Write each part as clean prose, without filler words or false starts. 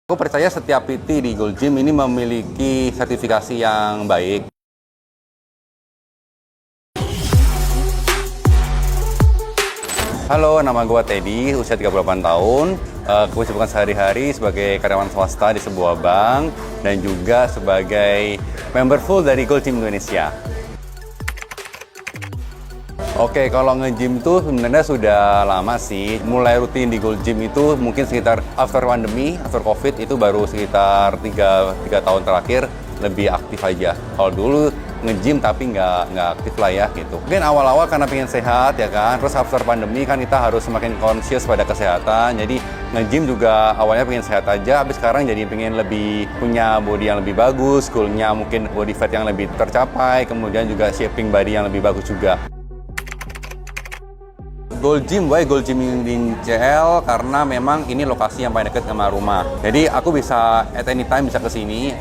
Aku percaya setiap PT di Gold Gym ini memiliki sertifikasi yang baik. Halo, nama gue Teddy, usia 38 tahun. Kesibukan sehari-hari sebagai karyawan swasta di sebuah bank dan juga sebagai member full dari Gold Gym Indonesia. Oke, kalau nge-gym itu sebenarnya sudah lama sih. Mulai rutin di Gold Gym itu mungkin sekitar after pandemi, after COVID itu baru sekitar 3 tahun terakhir lebih aktif aja. Kalau dulu nge-gym tapi nggak aktif lah ya gitu. Mungkin awal-awal karena pengen sehat ya kan, terus after pandemi kan kita harus semakin conscious pada kesehatan. Jadi nge-gym juga awalnya pengen sehat aja, tapi sekarang jadi pengen lebih punya body yang lebih bagus, goalnya mungkin body fat yang lebih tercapai, kemudian juga shaping body yang lebih bagus juga. Gold Gym, why Gold Gym di CL? Karena memang ini lokasi yang paling dekat sama rumah. Jadi aku bisa at any time bisa ke sini,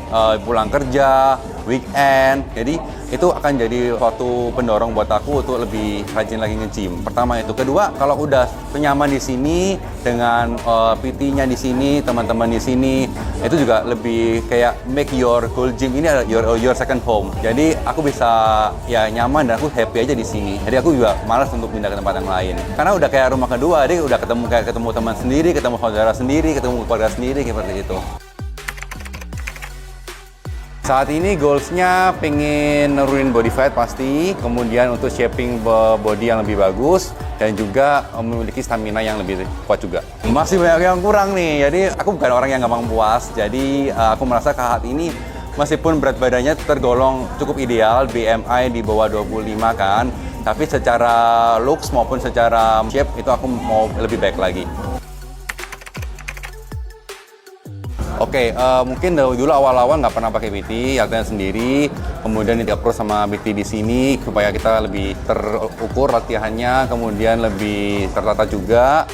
pulang kerja, weekend. Jadi itu akan jadi suatu pendorong buat aku untuk lebih rajin lagi nge-gym. Pertama itu. Kedua, kalau udah nyaman di sini dengan PT-nya di sini, teman-teman di sini, itu juga lebih kayak make your Gold Gym ini your second home. Jadi aku bisa ya nyaman dan aku happy aja di sini. Jadi aku juga malas untuk pindah ke tempat yang lain. Karena udah kayak rumah kedua, jadi udah ketemu teman sendiri, ketemu saudara sendiri, ketemu keluarga sendiri seperti itu. Saat ini goals-nya pengen nurunin body fat pasti, kemudian untuk shaping body yang lebih bagus, dan juga memiliki stamina yang lebih kuat juga. Masih banyak yang kurang nih, jadi aku bukan orang yang gampang puas, jadi aku merasa saat ini meskipun berat badannya tergolong cukup ideal, BMI di bawah 25 kan, tapi secara looks maupun secara shape itu aku mau lebih baik lagi. Oke, mungkin dulu awal-awal nggak pernah pakai PT, latihan sendiri, kemudian di-approve sama PT di sini supaya kita lebih terukur latihannya, kemudian lebih tertata juga.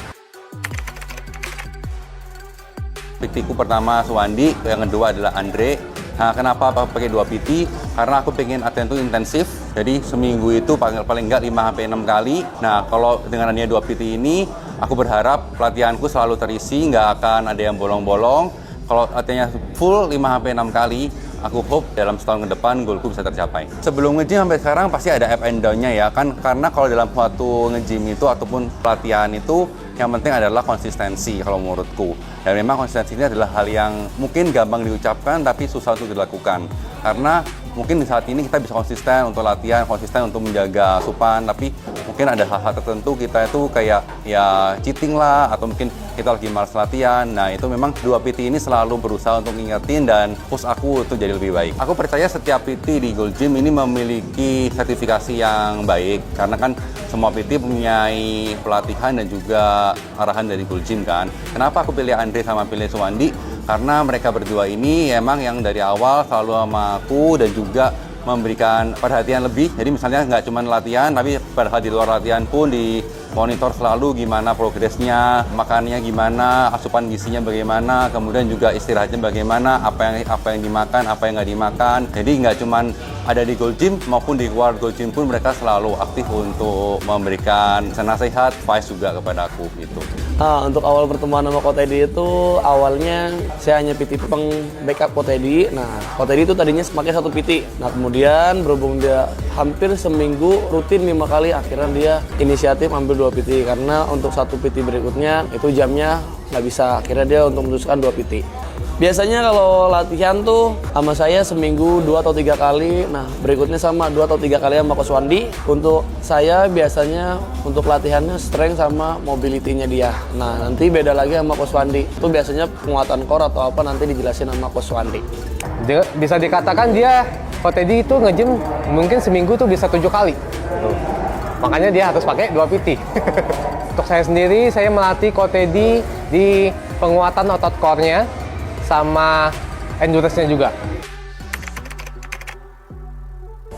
PT ku pertama Suwandi, yang kedua adalah Andre. Nah, kenapa pakai 2 PT? Karena aku pengen latihan itu intensif, jadi seminggu itu paling nggak 5-6 kali. Nah, kalau dengan adanya 2 PT ini, aku berharap latihanku selalu terisi, nggak akan ada yang bolong-bolong. Kalau latihannya full 5-6 kali, aku hope dalam setahun ke depan goalku bisa tercapai. Sebelum nge-gym sampai sekarang pasti ada up and down-nya ya kan, karena kalau dalam suatu nge-gym itu ataupun pelatihan itu yang penting adalah konsistensi kalau menurutku. Dan memang konsistensi ini adalah hal yang mungkin gampang diucapkan tapi susah untuk dilakukan. Karena mungkin di saat ini kita bisa konsisten untuk latihan, konsisten untuk menjaga asupan, tapi mungkin ada hal-hal tertentu kita itu kayak ya cheating lah, atau mungkin kita lagi malas latihan. Nah, itu memang 2 PT ini selalu berusaha untuk ngingetin dan push aku untuk jadi lebih baik. Aku percaya setiap PT di Gold Gym ini memiliki sertifikasi yang baik, karena kan semua PT mempunyai pelatihan dan juga arahan dari Gold Gym kan. Kenapa aku pilih Andre sama pilih Suwandi? Karena mereka berdua ini emang yang dari awal selalu sama aku dan juga memberikan perhatian lebih. Jadi misalnya nggak cuma latihan, tapi pada di luar latihan pun di monitor selalu gimana progresnya, makannya gimana, asupan gizinya bagaimana, kemudian juga istirahatnya bagaimana, apa yang dimakan, apa yang nggak dimakan. Jadi nggak cuma ada di Gold Gym maupun di luar Gold Gym pun mereka selalu aktif untuk memberikan nasihat, advice juga kepada aku gitu. Nah, untuk awal pertemuan sama Ko Teddy itu awalnya saya hanya PT backup Ko Teddy. Nah, Ko Teddy itu tadinya pakai 1 PT. Nah, kemudian berhubung dia hampir seminggu rutin 5 kali, akhirnya dia inisiatif ambil 2 PT karena untuk 1 PT berikutnya itu jamnya nggak bisa. Akhirnya dia untuk memutuskan 2 PT. Biasanya kalau latihan tuh sama saya seminggu 2 atau 3 kali. Nah, berikutnya sama 2 atau 3 kali sama Ko Suwandi. Untuk saya biasanya untuk latihannya strength sama mobility-nya dia. Nah, nanti beda lagi sama Ko Suwandi. Itu biasanya penguatan core atau apa nanti dijelasin sama Ko Suwandi. Bisa dikatakan dia, Ko Teddy itu nge-gym mungkin seminggu tuh bisa 7 kali. Makanya dia harus pakai 2 PT. Untuk saya sendiri, saya melatih Ko Teddy di penguatan otot core-nya sama endurance-nya juga.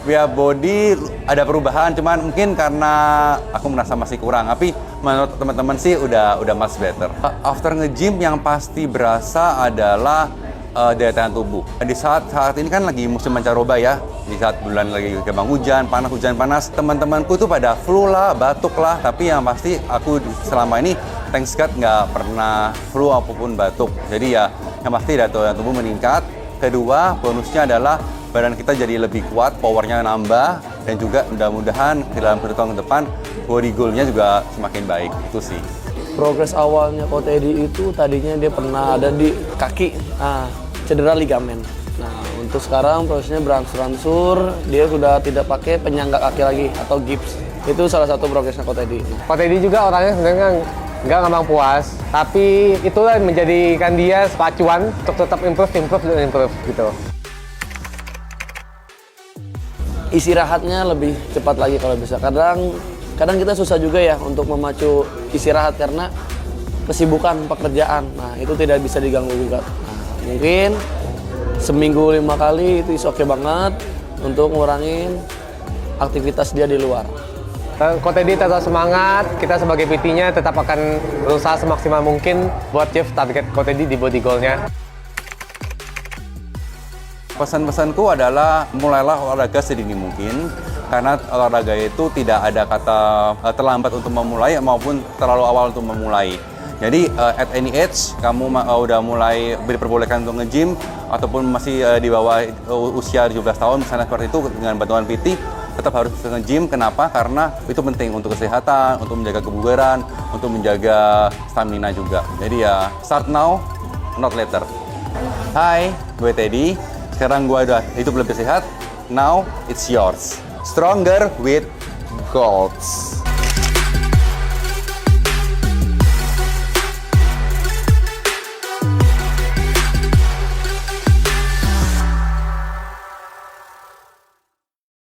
Ya body ada perubahan, cuman mungkin karena aku merasa masih kurang. Tapi menurut teman-teman sih udah much better. After nge-gym yang pasti berasa adalah daya tahan tubuh. Di saat ini kan lagi musim pancaroba ya, di saat bulan lagi kembang hujan panas, teman-temanku tuh pada flu lah, batuk lah, tapi yang pasti aku selama ini thanks God nggak pernah flu apapun batuk. Jadi ya yang pasti daya tubuh meningkat. Kedua, bonusnya adalah badan kita jadi lebih kuat, powernya nambah, dan juga mudah-mudahan dalam 1 tahun ke depan body goal-nya juga semakin baik. Itu sih. Progres awalnya Ko Teddy itu tadinya dia pernah ada di kaki, cedera ligamen. Nah, untuk sekarang prosesnya berangsur-angsur, dia sudah tidak pakai penyangga kaki lagi atau gips. Itu salah satu progresnya Ko Teddy. Ko Teddy juga orangnya sebenarnya nggak gampang puas, tapi itulah yang menjadikan dia pacuan untuk tetap improve gitu. Istirahatnya lebih cepat lagi kalau bisa. Kadang kita susah juga ya untuk memacu istirahat karena kesibukan pekerjaan. Nah, itu tidak bisa diganggu gugat. Nah, mungkin seminggu 5 kali itu oke banget untuk ngurangin aktivitas dia di luar. Ko Teddy tetap semangat, kita sebagai PT-nya tetap akan berusaha semaksimal mungkin buat achieve target Ko Teddy di body goal-nya. Pesan-pesanku adalah mulailah olahraga sedini mungkin, karena olahraga itu tidak ada kata terlambat untuk memulai maupun terlalu awal untuk memulai. Jadi at any age kamu udah mulai diperbolehkan untuk nge-gym ataupun masih di bawah usia 17 tahun misalnya seperti itu, dengan bantuan PT tetap harus nge-gym. Kenapa? Karena itu penting untuk kesehatan, untuk menjaga kebugaran, untuk menjaga stamina juga. Jadi ya start now, not later. Hai, gue Teddy. Sekarang gue udah hidup lebih sehat. Now it's yours. Stronger with goals.